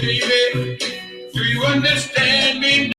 baby. Do you understand me?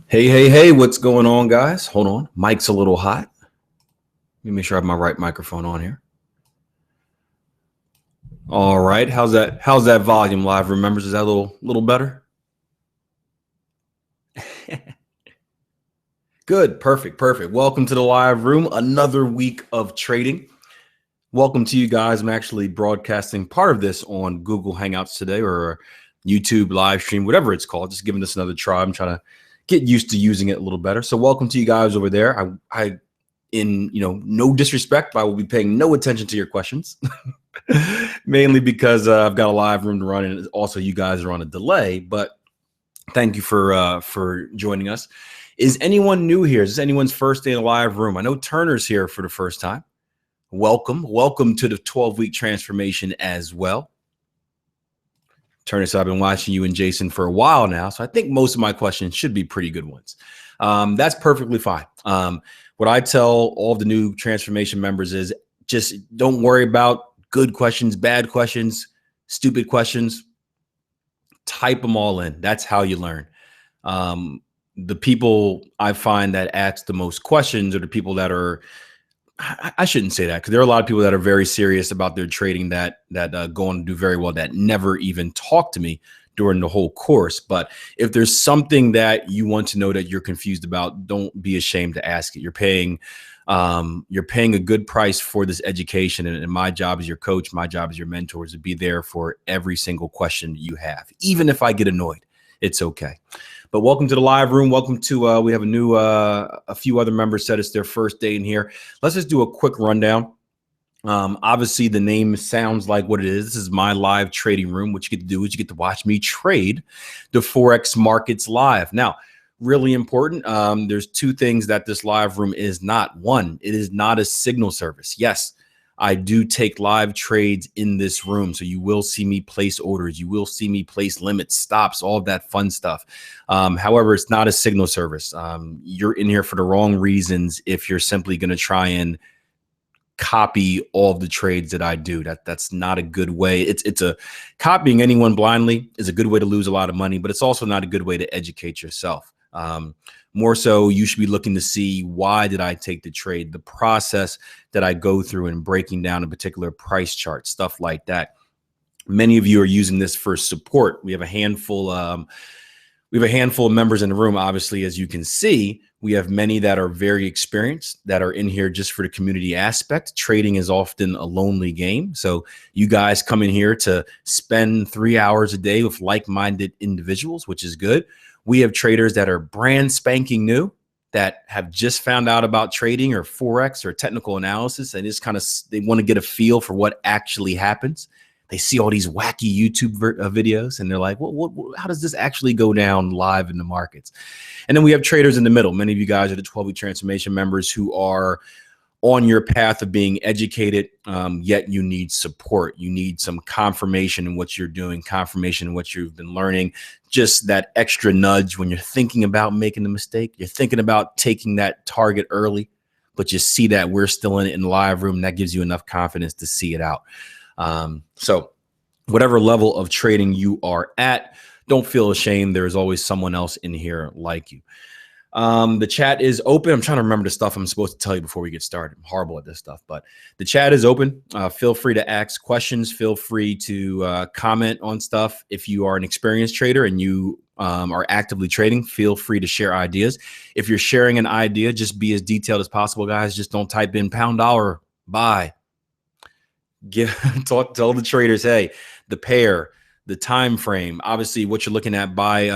Hey, what's going on, guys? Hold on. Mic's a little hot. Let me make sure I have my right microphone on here. All right. How's that volume live? Remembers, is that a little better? Good. Perfect. Welcome to the live room. Another week of trading. Welcome to you guys. I'm actually broadcasting part of this on Google Hangouts today, or YouTube live stream, whatever it's called. Just giving this another try. I'm trying to get used to using it a little better. So welcome to you guys over there. I in no disrespect, but I will be paying no attention to your questions, mainly because I've got a live room to run, and also you guys are on a delay. But thank you for joining us. Is anyone new here? Is this anyone's first day in the live room? I know Turner's here for the first time. Welcome to the 12-week transformation as well. Turner, so I've been watching you and Jason for a while now, so I think most of my questions should be pretty good ones. That's perfectly fine. What I tell all of the new transformation members is just don't worry about good questions, bad questions, stupid questions. Type them all in. That's how you learn. The people I find that ask the most questions are the people that are, I shouldn't say that, because there are a lot of people that are very serious about their trading that go on to do very well, that never even talk to me during the whole course. But if there's something that you want to know that you're confused about, don't be ashamed to ask it. You're paying a good price for this education, and my job as your coach, my job as your mentor, is to be there for every single question you have. Even if I get annoyed, it's okay. But welcome to the live room. Welcome to, we have a few other members said it's their first day in here. Let's just do a quick rundown. Obviously the name sounds like what it is. This is my live trading room. What you get to do is you get to watch me trade the Forex markets live. Now, really important. There's two things that this live room is not. One, it is not a signal service. Yes, I do take live trades in this room. So you will see me place orders. You will see me place limits, stops, all of that fun stuff. However, it's not a signal service. You're in here for the wrong reasons if you're simply going to try and copy all of the trades that I do. That's not a good way. It's a copying anyone blindly is a good way to lose a lot of money, but it's also not a good way to educate yourself. More so, you should be looking to see, why did I take the trade, the process that I go through in breaking down a particular price chart, stuff like that. Many of you are using this for support. We have a handful of members in the room. Obviously, as you can see, we have many that are very experienced, that are in here just for the community aspect. Trading is often a lonely game. So you guys come in here to spend 3 hours a day with like-minded individuals, which is good. We have traders that are brand spanking new, that have just found out about trading or Forex or technical analysis, and just they want to get a feel for what actually happens. They see all these wacky YouTube videos, and they're like, well, how does this actually go down live in the markets? And then we have traders in the middle. Many of you guys are the 12-week transformation members who are on your path of being educated, yet you need support. You need some confirmation in what you're doing, confirmation in what you've been learning, just that extra nudge when you're thinking about making the mistake. You're thinking about taking that target early, but you see that we're still in the live room. That gives you enough confidence to see it out. So whatever level of trading you are at, don't feel ashamed. There is always someone else in here like you. The chat is open. I'm trying to remember the stuff I'm supposed to tell you before we get started. I'm horrible at this stuff, but the chat is open. Feel free to ask questions. Feel free to comment on stuff. If you are an experienced trader and you are actively trading, feel free to share ideas. If you're sharing an idea, just be as detailed as possible, guys. Just don't type in $, buy. Tell the traders, hey, the pair, the time frame, obviously what you're looking at, buy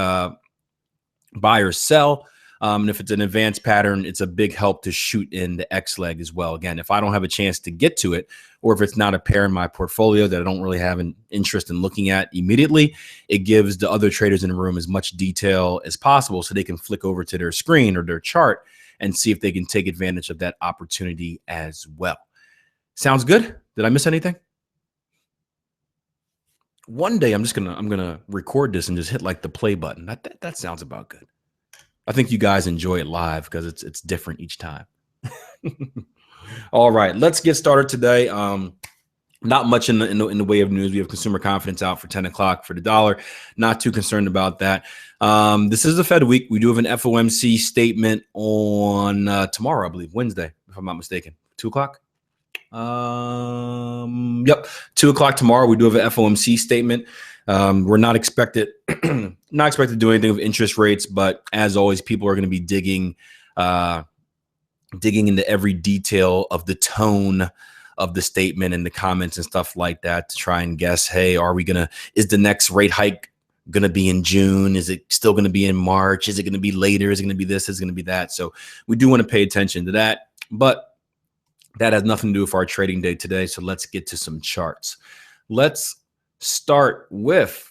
or sell. And if it's an advanced pattern, it's a big help to shoot in the X leg as well. Again, if I don't have a chance to get to it, or if it's not a pair in my portfolio that I don't really have an interest in looking at immediately, it gives the other traders in the room as much detail as possible so they can flick over to their screen or their chart and see if they can take advantage of that opportunity as well. Sounds good? Did I miss anything? One day I'm gonna record this and just hit like the play button. That sounds about good. I think you guys enjoy it live because it's different each time. All right, let's get started today. Not much in the way of news. We have consumer confidence out for 10 o'clock for the dollar. Not too concerned about that. This is the Fed week. We do have an FOMC statement on tomorrow, I believe, Wednesday, if I'm not mistaken. 2 o'clock. Yep, 2 o'clock tomorrow. We do have an FOMC statement. We're not expected to do anything with interest rates, but as always, people are going to be digging into every detail of the tone of the statement and the comments and stuff like that to try and guess, hey, is the next rate hike going to be in June? Is it still going to be in March? Is it going to be later? Is it going to be this? Is it going to be that? So we do want to pay attention to that, but that has nothing to do with our trading day today. So let's get to some charts. Let's start with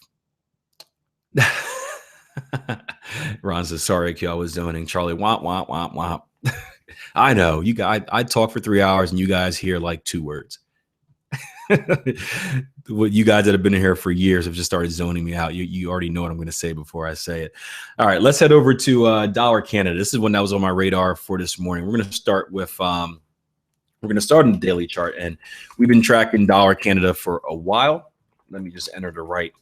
Ron says, sorry, Akil, I was zoning. Charlie, womp, womp, womp, womp. I know you guys, I talk for 3 hours and you guys hear like 2 words. What you guys that have been in here for years have just started zoning me out. You already know what I'm going to say before I say it. All right, let's head over to Dollar Canada. This is one that was on my radar for this morning. We're going to start with we're going to start in the daily chart, and we've been tracking Dollar Canada for a while. Let me just enter the right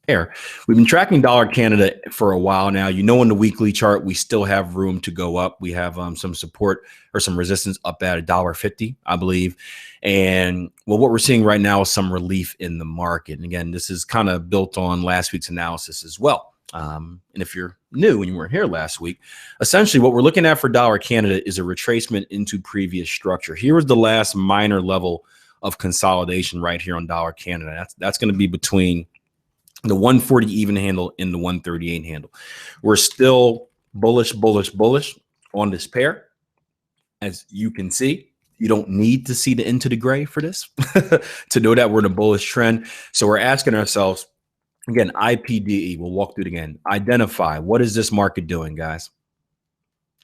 pair. We've been tracking Dollar Canada for a while now. You know, on the weekly chart, we still have room to go up. We have some support or some resistance up at $1.50, I believe. And well, what we're seeing right now is some relief in the market. And again, this is kind of built on last week's analysis as well. And if you're new and you weren't here last week, essentially what we're looking at for Dollar Canada is a retracement into previous structure. Here was the last minor level of consolidation right here on Dollar Canada. That's going to be between the 140 even handle and the 138 handle. We're still bullish on this pair. As you can see, you don't need to see the into the gray for this to know that we're in a bullish trend. So we're asking ourselves, again, IPDE, we'll walk through it again. Identify, what is this market doing, guys?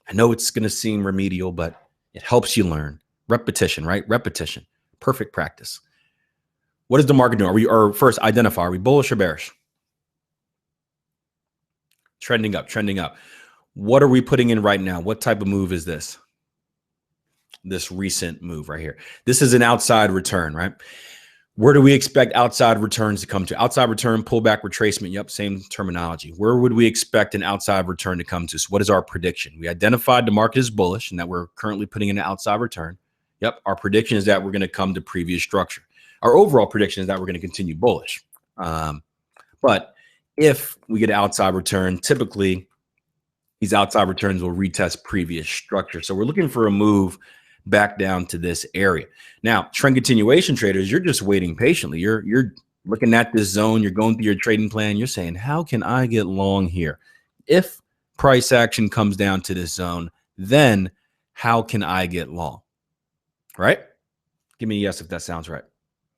I know it's going to seem remedial, but it helps you learn. Repetition, right? Repetition. Perfect practice. What is the market doing? First, identify, are we bullish or bearish? Trending up, trending up. What are we putting in right now? What type of move is this? This recent move right here. This is an outside return, right? Where do we expect outside returns to come to? Outside return, pullback, retracement. Yep, same terminology. Where would we expect an outside return to come to? So what is our prediction? We identified the market is bullish and that we're currently putting in an outside return. Yep, our prediction is that we're going to come to previous structure. Our overall prediction is that we're going to continue bullish. But if we get an outside return, typically these outside returns will retest previous structure. So we're looking for a move back down to this area. Now, trend continuation traders, you're just waiting patiently. You're looking at this zone. You're going through your trading plan. You're saying, how can I get long here? If price action comes down to this zone, then how can I get long? Right? Give me a yes if that sounds right.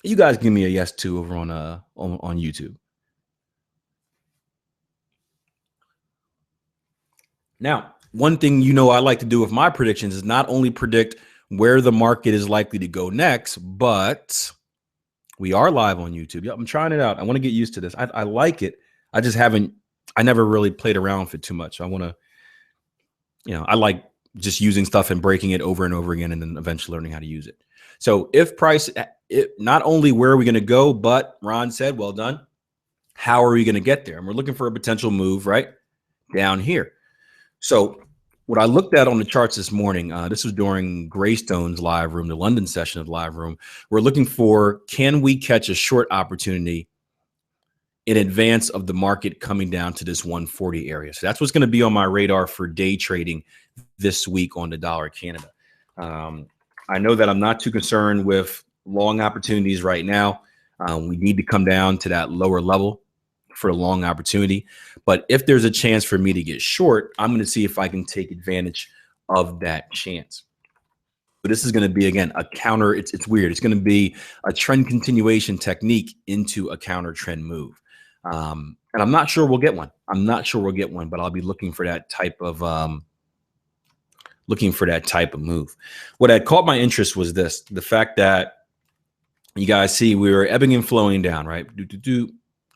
You guys give me a yes too over on YouTube. Now, one thing I like to do with my predictions is not only predict where the market is likely to go next, but we are live on YouTube. Yep, I'm trying it out. I want to get used to this. I like it. I never really played around with it too much. I want to, I like just using stuff and breaking it over and over again and then eventually learning how to use it. So not only where are we going to go, but Ron said, well done. How are we going to get there? And we're looking for a potential move right down here. So what I looked at on the charts this morning, this was during Greystone's live room, the London session of live room. We're looking for, can we catch a short opportunity in advance of the market coming down to this 140 area? So that's what's going to be on my radar for day trading this week on the Dollar Canada. I know that I'm not too concerned with long opportunities right now. We need to come down to that lower level for a long opportunity. But if there's a chance for me to get short, I'm going to see if I can take advantage of that chance. But this is going to be, again, a counter. It's weird. It's going to be a trend continuation technique into a counter trend move. And I'm not sure we'll get one. But I'll be looking for that type of move. What had caught my interest was this: the fact that you guys see we were ebbing and flowing down, right?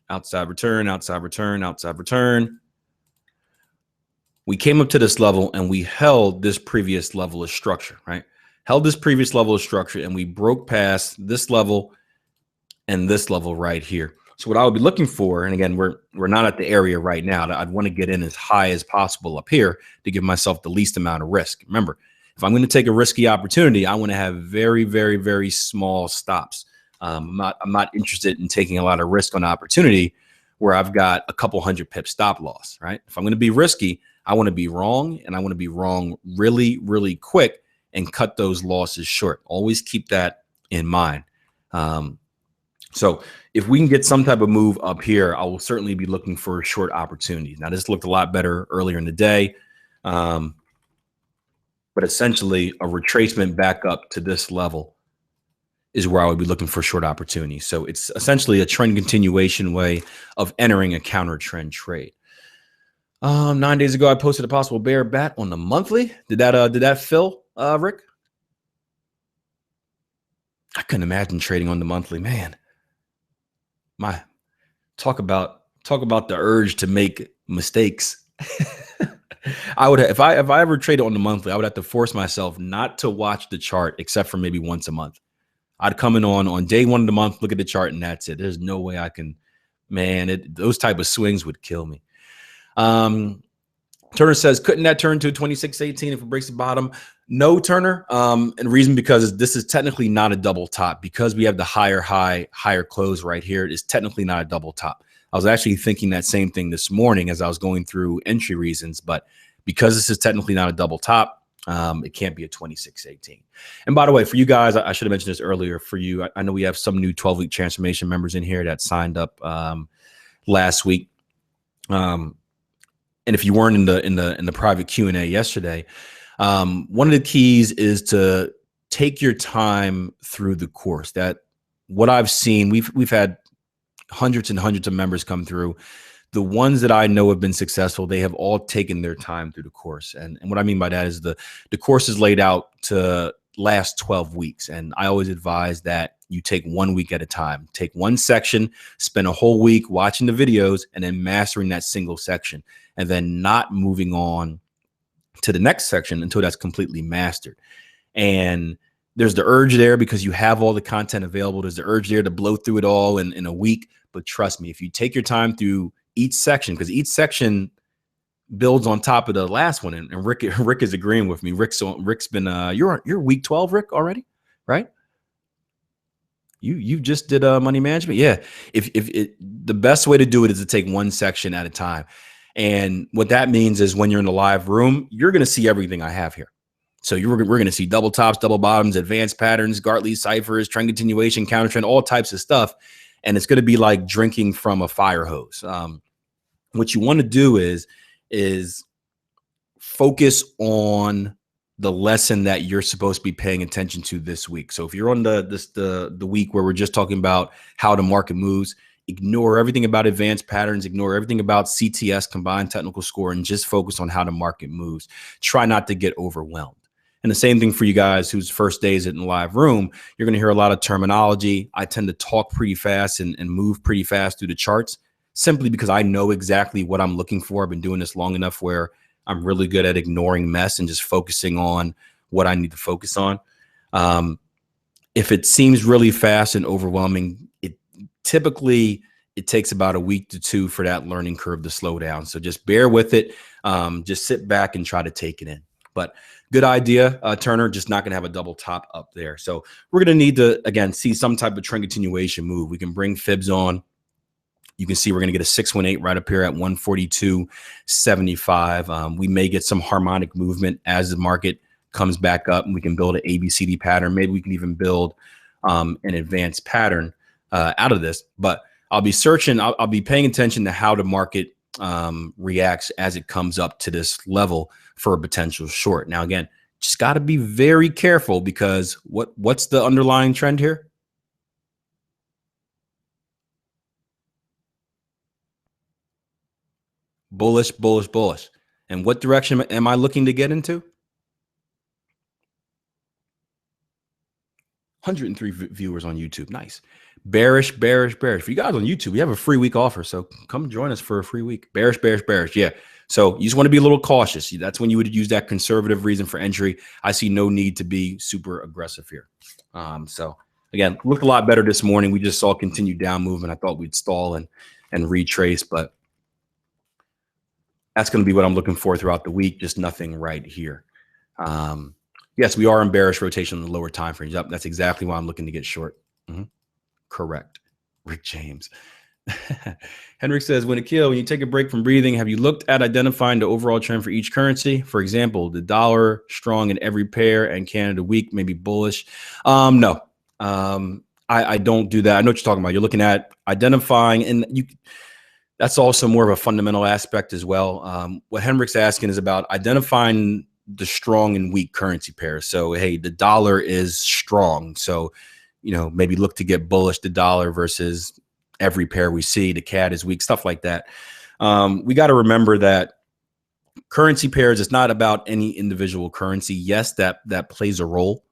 Outside return, outside return, outside return. We came up to this level and we held this previous level of structure, right? Held this previous level of structure, and we broke past this level and this level right here. So what I would be looking for, and again, we're not at the area right now. I'd want to get in as high as possible up here to give myself the least amount of risk. Remember, if I'm going to take a risky opportunity, I want to have very, very, very small stops. I'm not interested in taking a lot of risk on opportunity where I've got a couple hundred pip stop loss, right? If I'm going to be risky, I want to be wrong, and I want to be wrong really, really quick and cut those losses short. Always keep that in mind. So if we can get some type of move up here, I will certainly be looking for short opportunities. Now, this looked a lot better earlier in the day, but essentially a retracement back up to this level is where I would be looking for short opportunities. So it's essentially a trend continuation way of entering a counter trend trade. 9 days ago, I posted a possible bear bat on the monthly. Did that fill, Rick? I couldn't imagine trading on the monthly, man. Talk about the urge to make mistakes. I would, if I ever traded on the monthly, I would have to force myself not to watch the chart except for maybe once a month. I'd come in on day one of the month, look at the chart, and that's it. There's no way I can, man, those type of swings would kill me. Turner says, couldn't that turn to 26.18 if it breaks the bottom? No, Turner. And the reason because this is technically not a double top, because we have the higher high, higher close right here. It is technically not a double top. I was actually thinking that same thing this morning as I was going through entry reasons, but because this is technically not a double top, it can't be a 26.18. And by the way, for you guys, I should have mentioned this earlier. For you, I know we have some new 12-week transformation members in here that signed up last week. And if you weren't in the private Q&A yesterday, one of the keys is to take your time through the course. That what I've seen, we've had hundreds and hundreds of members come through. The ones that I know have been successful, they have all taken their time through the course. And what I mean by that is the course is laid out to last 12 weeks. And I always advise that you take 1 week at a time. Take one section, spend a whole week watching the videos, and then mastering that single section, and then not moving on to the next section until that's completely mastered. And there's the urge there because you have all the content available. There's the urge there to blow through it all in a week. But trust me, if you take your time through each section, because each section builds on top of the last one, and Rick is agreeing with me. Rick's been you're week 12, Rick, already, right? You just did money management, yeah. If the best way to do it is to take one section at a time, and what that means is when you're in the live room, you're going to see everything I have here. So we're going to see double tops, double bottoms, advanced patterns, Gartley ciphers, trend continuation, counter trend, all types of stuff. And it's going to be like drinking from a fire hose. What you want to do is focus on the lesson that you're supposed to be paying attention to this week. So if you're on the week where we're just talking about how the market moves, ignore everything about advanced patterns, ignore everything about CTS, combined technical score, and just focus on how the market moves. Try not to get overwhelmed. And the same thing for you guys whose first days in the live room, you're going to hear a lot of terminology. I tend to talk pretty fast and move pretty fast through the charts simply because I know exactly what I'm looking for. I've been doing this long enough where I'm really good at ignoring mess and just focusing on what I need to focus on. If it seems really fast and overwhelming, it takes about a week to two for that learning curve to slow down. So just bear with it. Just sit back and try to take it in. But good idea, Turner, just not going to have a double top up there. So we're going to need to, again, see some type of trend continuation move. We can bring fibs on. You can see we're going to get a 618 right up here at 142.75. We may get some harmonic movement as the market comes back up, and we can build an ABCD pattern. Maybe we can even build an advanced pattern out of this. But I'll be searching. I'll be paying attention to how the market reacts as it comes up to this level for a potential short. Now, again, just got to be very careful because what's the underlying trend here? Bullish, bullish, bullish. And what direction am I looking to get into? 103 viewers on YouTube. Nice. Bearish, bearish, bearish. For you guys on YouTube, we have a free week offer. So come join us for a free week. Bearish, bearish, bearish. Yeah. So you just want to be a little cautious. That's when you would use that conservative reason for entry. I see no need to be super aggressive here. So again, looked a lot better this morning. We just saw continued down movement. I thought we'd stall and retrace, but that's going to be what I'm looking for throughout the week. Just nothing right here. Yes, we are in bearish rotation in the lower time frames. Yep, that's exactly why I'm looking to get short. Correct. Rick James. Henrik says, when you take a break from breathing, have you looked at identifying the overall trend for each currency? For example, the dollar strong in every pair and Canada weak, maybe bullish. No, I don't do that. I know what you're talking about. You're looking at identifying, and that's also more of a fundamental aspect as well. What Henrik's asking is about identifying the strong and weak currency pairs. So, hey, the dollar is strong. So, maybe look to get bullish the dollar versus every pair we see. The CAD is weak, stuff like that. We got to remember that currency pairs, it's not about any individual currency. Yes, that plays a role.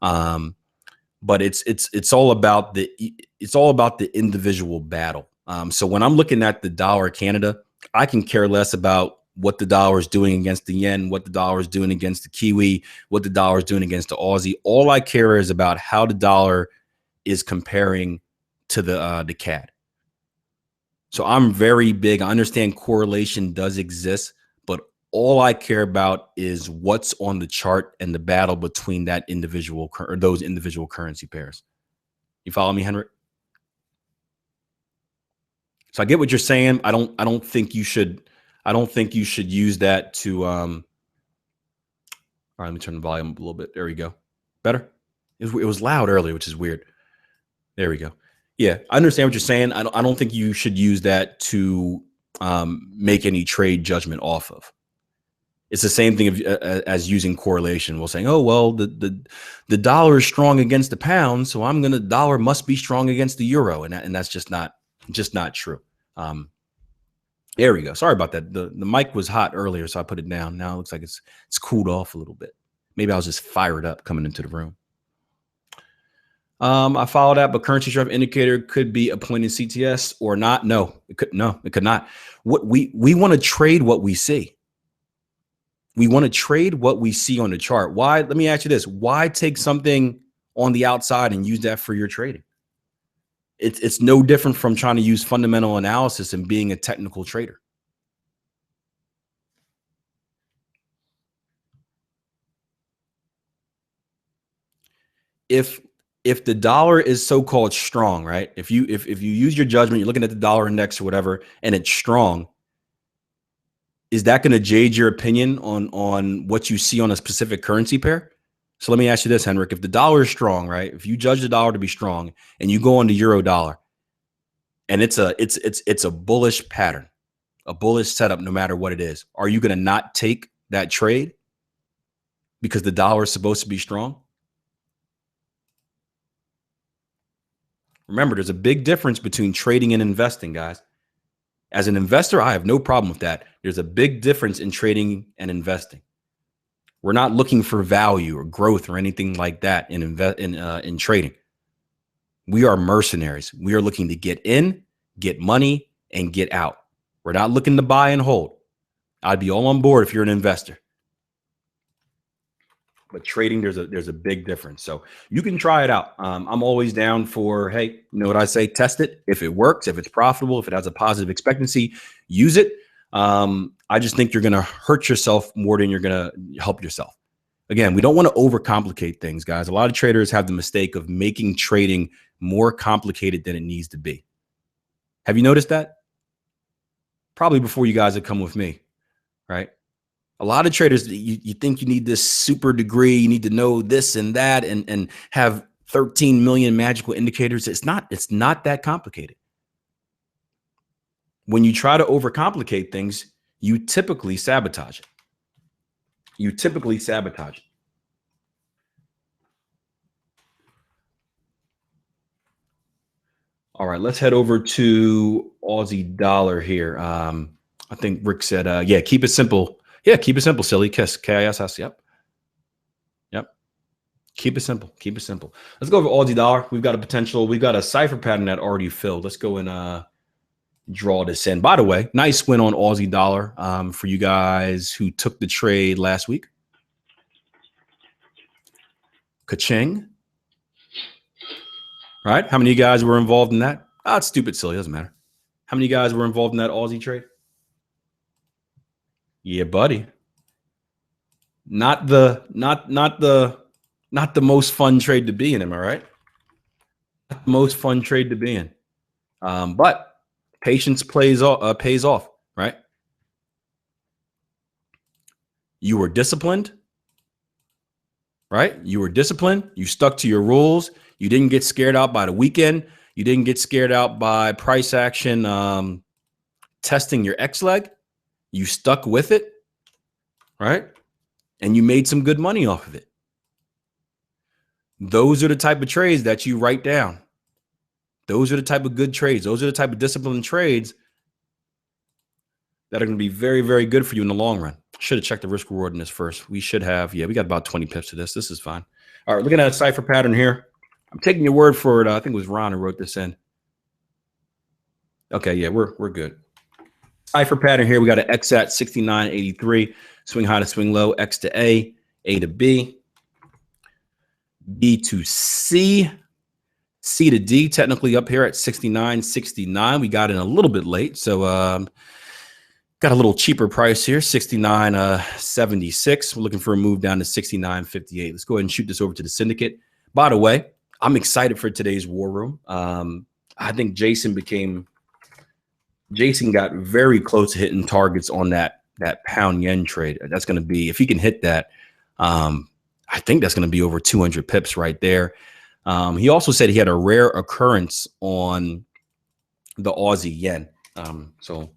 But it's all about the individual battle. So when I'm looking at the dollar Canada, I can care less about what the dollar is doing against the yen, what the dollar is doing against the Kiwi, what the dollar is doing against the Aussie. All I care is about how the dollar is comparing to the CAD. So I'm very big. I understand correlation does exist, but all I care about is what's on the chart and the battle between that individual or those individual currency pairs. You follow me, Henrik? So I get what you're saying. I don't think you should use that to all right, let me turn the volume up a little bit. There we go. Better? It was loud earlier, which is weird. There we go. Yeah, I understand what you're saying. I don't think you should use that to make any trade judgment off of. It's the same thing as using correlation. We're saying, oh, well, the dollar is strong against the pound, so the dollar must be strong against the euro, and that's just not true. There we go. Sorry about that. The mic was hot earlier, so I put it down. Now it looks like it's cooled off a little bit. Maybe I was just fired up coming into the room. I follow that, but currency strength indicator could be a point in CTS or not. No, it could not. What we want to trade what we see. We want to trade what we see on the chart. Why? Let me ask you this. Why take something on the outside and use that for your trading? It's no different from trying to use fundamental analysis and being a technical trader. If the dollar is so-called strong, right? If you use your judgment, you're looking at the dollar index or whatever, and it's strong, is that going to jade your opinion on what you see on a specific currency pair? So let me ask you this, Henrik. If the dollar is strong, right? If you judge the dollar to be strong and you go on the euro dollar and it's a bullish pattern, a bullish setup, no matter what it is, are you going to not take that trade because the dollar is supposed to be strong? Remember, there's a big difference between trading and investing, guys. As an investor, I have no problem with that. There's a big difference in trading and investing. We're not looking for value or growth or anything like that in trading. We are mercenaries. We are looking to get in, get money, and get out. We're not looking to buy and hold. I'd be all on board if you're an investor. But trading, there's a big difference. So you can try it out. I'm always down for, hey, you know what I say? Test it. If it works, if it's profitable, if it has a positive expectancy, use it. I just think you're going to hurt yourself more than you're going to help yourself. Again, we don't want to overcomplicate things, guys. A lot of traders have the mistake of making trading more complicated than it needs to be. Have you noticed that? Probably before you guys have come with me, right? A lot of traders, you think you need this super degree, you need to know this and that, and have 13 million magical indicators. It's not that complicated. when you try to overcomplicate things, you typically sabotage it. You typically sabotage it. All right, let's head over to Aussie Dollar here. I think Rick said, yeah, keep it simple. Yeah, keep it simple, silly. Kiss, K-I-S-S, yep. Yep. Keep it simple. Keep it simple. Let's go over Aussie Dollar. We've got a cipher pattern that already filled. Let's go and draw this in. By the way, nice win on Aussie Dollar for you guys who took the trade last week. Ka-ching. Right? How many of you guys were involved in that? Ah, it's stupid, silly. Doesn't matter. How many of you guys were involved in that Aussie trade? Yeah, buddy. Not the most fun trade to be in, am I right? Not the most fun trade to be in. But patience pays off, right? You were disciplined, right? You were disciplined. You stuck to your rules. You didn't get scared out by the weekend. You didn't get scared out by price action testing your X leg. You stuck with it, right? And you made some good money off of it. Those are the type of trades that you write down. Those are the type of good trades. Those are the type of disciplined trades that are going to be very, very good for you in the long run. Should have checked the risk reward in this first. We should have. Yeah, we got about 20 pips to this. This is fine. All right, looking at a cipher pattern here. I'm taking your word for it. I think it was Ron who wrote this in. Okay, yeah, we're good. Cipher pattern here. We got an X at 69.83. Swing high to swing low. X to A to B, B to C, C to D. Technically up here at 69.69. We got in a little bit late, so got a little cheaper price here, 69.76. We're looking for a move down to 69.58. Let's go ahead and shoot this over to the syndicate. By the way, I'm excited for today's war room. I think Jason got very close to hitting targets on that pound yen trade. That's going to be, if he can hit that, I think that's going to be over 200 pips right there. He also said he had a rare occurrence on the Aussie yen. So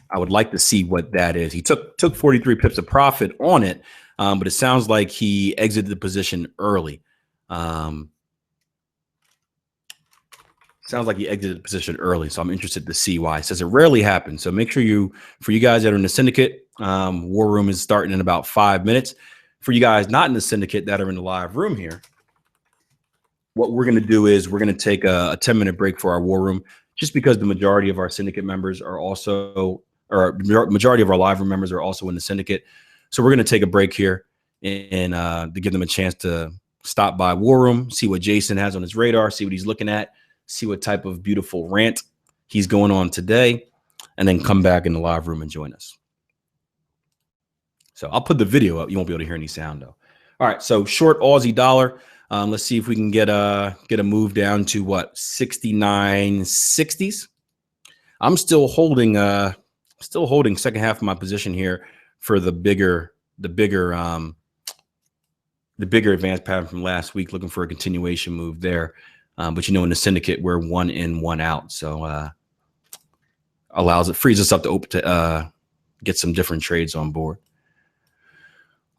I would like to see what that is. He took 43 pips of profit on it, but it sounds like he exited the position early. Sounds like he exited the position early, so I'm interested to see why. It says it rarely happens. So make sure for you guys that are in the syndicate, war room is starting in about 5 minutes. For you guys not in the syndicate that are in the live room here, what we're going to do is we're going to take a 10-minute break for our war room, just because the majority of our syndicate members are also, or majority of our live room members are also in the syndicate. So we're going to take a break here and to give them a chance to stop by war room, see what Jason has on his radar, see what he's looking at, see what type of beautiful rant he's going on today, and then come back in the live room and join us. So I'll put the video up. You won't be able to hear any sound though. All right, so short Aussie dollar. Let's see if we can get a move down to what, 69.60s. I'm still holding second half of my position here for the bigger advanced pattern from last week, looking for a continuation move there. But in the syndicate, we're 1 in, 1 out. So frees us up to get some different trades on board.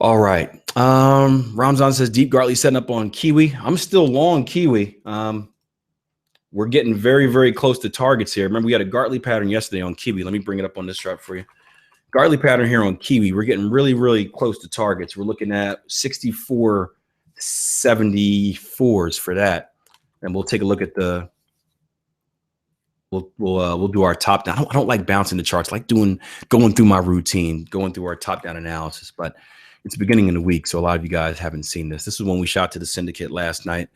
All right. Ramzan says Deep Gartley setting up on Kiwi. I'm still long Kiwi. We're getting very, very close to targets here. Remember, we had a Gartley pattern yesterday on Kiwi. Let me bring it up on this chart for you. Gartley pattern here on Kiwi. We're getting really, really close to targets. We're looking at 64.74s for that. And we'll take a look at we'll do our top down. I don't like bouncing the charts. I like going through my routine, going through our top down analysis, but it's the beginning of the week. So a lot of you guys haven't seen this. This is when we shot to the syndicate last night.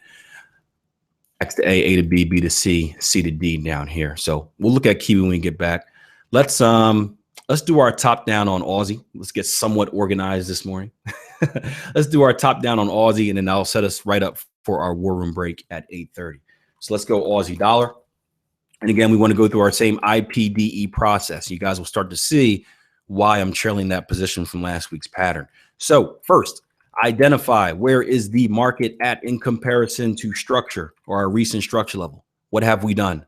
X to A to B, B to C, C to D down here. So we'll look at Kiwi when we get back. Let's do our top down on Aussie. Let's get somewhat organized this morning. Let's do our top down on Aussie, and then I'll set us right up for our war room break at 8:30. So let's go Aussie dollar. And again, we want to go through our same IPDE process. You guys will start to see why I'm trailing that position from last week's pattern. So first, identify where is the market at in comparison to structure or our recent structure level. What have we done?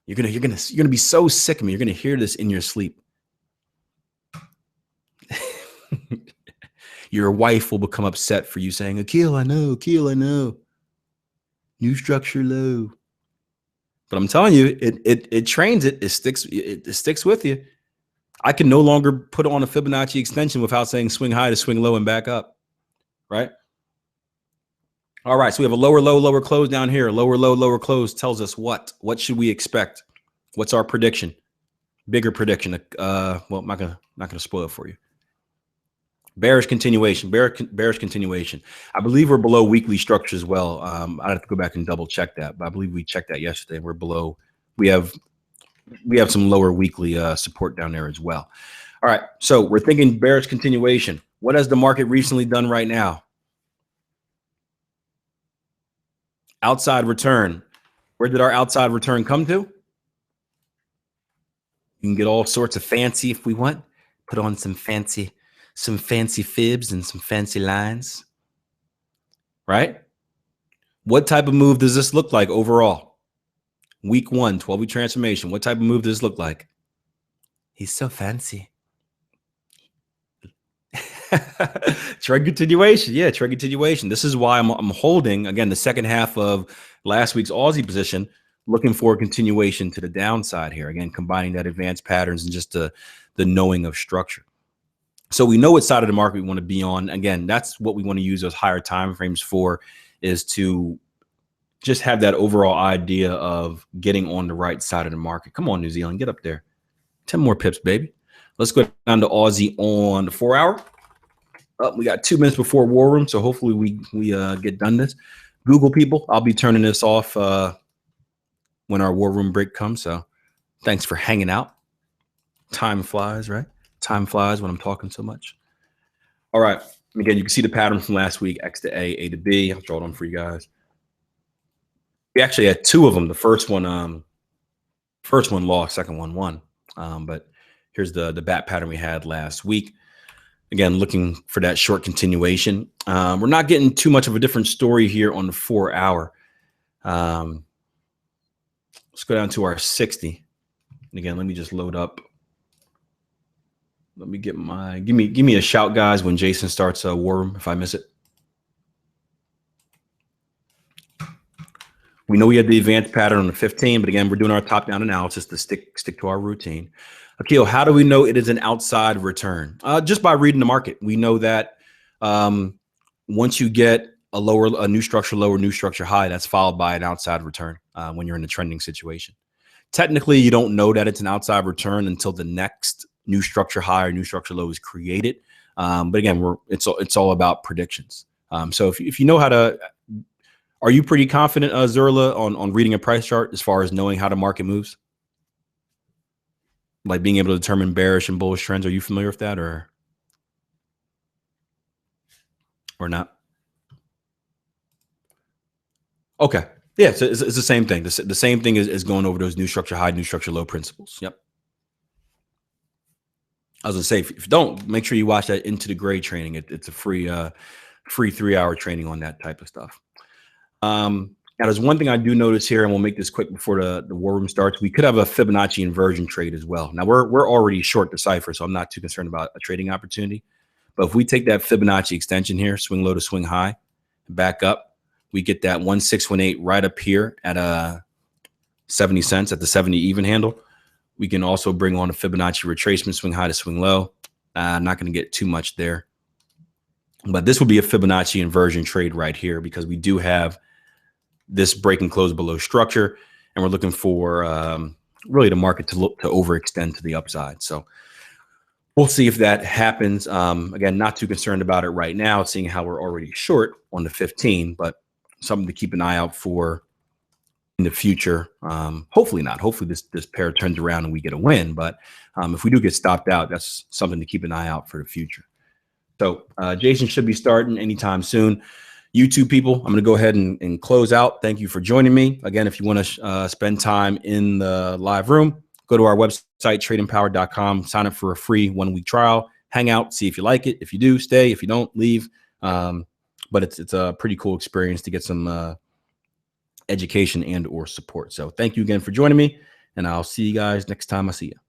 You're gonna be so sick of me. You're gonna hear this in your sleep. Your wife will become upset for you saying, Akil, I know. New structure low. But I'm telling you, it trains it. It sticks with you. I can no longer put on a Fibonacci extension without saying swing high to swing low and back up. Right? All right. So we have a lower low, lower close down here. Lower low, lower close tells us what? What should we expect? What's our prediction? Bigger prediction. Well, I'm not gonna spoil it for you. Bearish continuation. Bearish continuation. I believe we're below weekly structure as well. I'd have to go back and double check that, but I believe we checked that yesterday. We're below. We have some lower weekly support down there as well. All right, so we're thinking bearish continuation. What has the market recently done right now? Outside return. Where did our outside return come to? You can get all sorts of fancy if we want. Put on some fancy fibs and some fancy lines, right? What type of move does this look like overall? Week 1, 12-week transformation. What type of move does this look like? He's so fancy. Trend continuation. Yeah, trend continuation. This is why I'm holding, again, the second half of last week's Aussie position, looking for a continuation to the downside here. Again, combining that advanced patterns and just the knowing of structure. So we know what side of the market we want to be on. Again, that's what we want to use those higher time frames for, is to just have that overall idea of getting on the right side of the market. Come on, New Zealand, get up there. 10 more pips, baby. Let's go down to Aussie on the 4-hour. We got 2 minutes before War Room, so hopefully we get done this. Google people, I'll be turning this off when our War Room break comes. So thanks for hanging out. Time flies, right? Time flies when I'm talking so much. All right. Again, you can see the pattern from last week, X to A to B. I'll draw it on for you guys. We actually had 2 of them. The first one lost, second one won. But here's the bat pattern we had last week. Again, looking for that short continuation. We're not getting too much of a different story here on the 4-hour. Let's go down to our 60. And again, let me just load up. Let me get my, give me a shout, guys, when Jason starts a War Room if I miss it. We know we had the advanced pattern on the 15, but again, we're doing our top-down analysis to stick to our routine. Akil, how do we know it is an outside return? Just by reading the market. We know that once you get a new structure low or new structure high, that's followed by an outside return when you're in a trending situation. Technically, you don't know that it's an outside return until the next new structure high or new structure low is created. But again, it's all about predictions. So if you know how to, are you pretty confident, Zerla, on reading a price chart as far as knowing how the market moves? Like being able to determine bearish and bullish trends. Are you familiar with that or not? Okay. Yeah, so it's the same thing. The same thing is going over those new structure high, new structure low principles. Yep. I was gonna say, if you don't, make sure you watch that Into the Gray training. It's a free 3-hour training on that type of stuff. Now, there's one thing I do notice here, and we'll make this quick before the War Room starts. We could have a Fibonacci inversion trade as well. Now, we're already short the cipher, so I'm not too concerned about a trading opportunity. But if we take that Fibonacci extension here, swing low to swing high, back up, we get that 1618 right up here at 70 cents at the 70 even handle. We can also bring on a Fibonacci retracement, swing high to swing low. I'm not going to get too much there. But this would be a Fibonacci inversion trade right here because we do have this break and close below structure, and we're looking for really the market to overextend to the upside. So we'll see if that happens. Again, not too concerned about it right now, seeing how we're already short on the 15, but something to keep an eye out for in the future. Hopefully not. Hopefully this pair turns around and we get a win. But if we do get stopped out, that's something to keep an eye out for the future. So Jason should be starting anytime soon. YouTube people, I'm going to go ahead and close out. Thank you for joining me. Again, if you want to spend time in the live room, go to our website, tradingpower.com, sign up for a free 1-week trial, hang out, see if you like it. If you do, stay. If you don't, leave. But it's a pretty cool experience to get some education and or support. So thank you again for joining me, and I'll see you guys next time I see you.